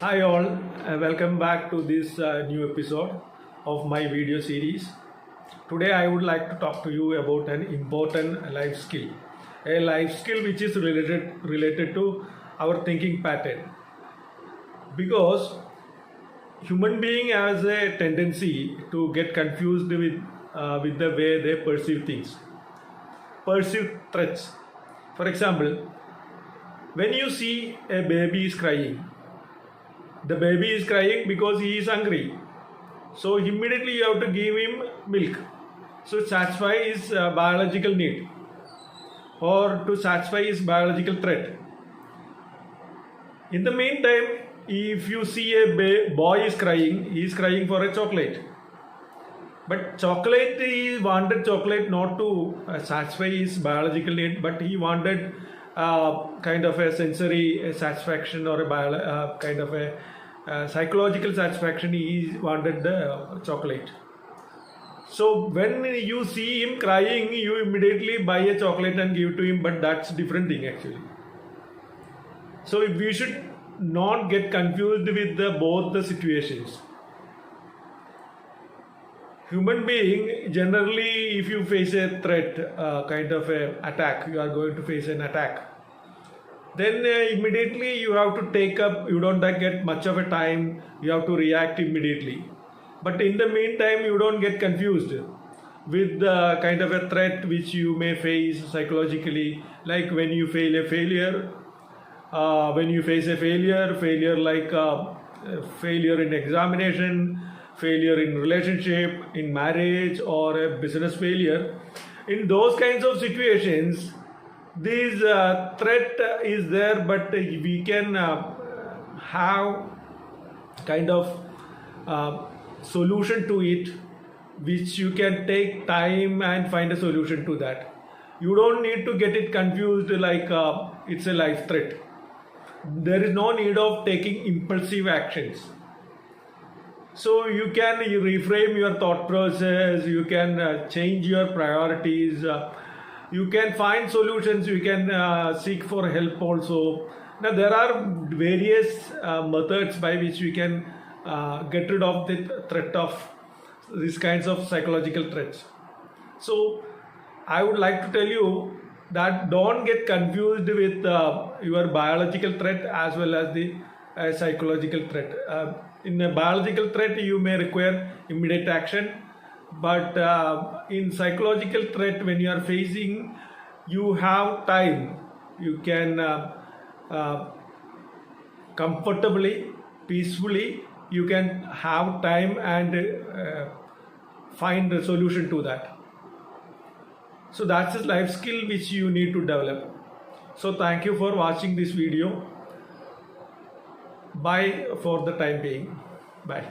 Hi all, welcome back to this new episode of my video series. Today I would like to talk to you about an important life skill, a life skill which is related to our thinking pattern. Because human being has a tendency to get confused with the way they perceive things, perceive threats. For example, when you see a baby is crying, the baby is crying because he is hungry. So immediately you have to give him milk. So satisfy his biological need or to satisfy his biological threat. In the meantime, if you see a boy is crying, he is crying for a chocolate. But chocolate, he wanted chocolate not to satisfy his biological need, but he wanted kind of a sensory satisfaction or kind of a psychological satisfaction. He wanted the chocolate. So when you see him crying, you immediately buy a chocolate and give to him, but that's different thing actually. So we should not get confused with both the situations. Human being generally, if you face a threat, kind of a attack, you are going to face an attack. Then immediately you have to take up. You don't get much of a time. You have to react immediately. But in the meantime, you don't get confused with the kind of a threat which you may face psychologically, like when you when you face a failure like failure in examination, failure in relationship, in marriage, or a business failure. In those kinds of situations, this threat is there, but we can have kind of solution to it, which you can take time and find a solution to that. You don't need to get it confused like it's a life threat. There is no need of taking impulsive actions. So you can reframe your thought process, you can change your priorities, you can find solutions, you can seek for help also. Now there are various methods by which we can get rid of the threat of these kinds of psychological threats. So I would like to tell you that don't get confused with your biological threat as well as the psychological threat. In a biological threat, you may require immediate action, but in psychological threat, when you are facing, you have time. You can comfortably, peacefully, you can have time and find a solution to that. So that's a life skill which you need to develop. So thank you for watching this video. Bye for the time being. Bye.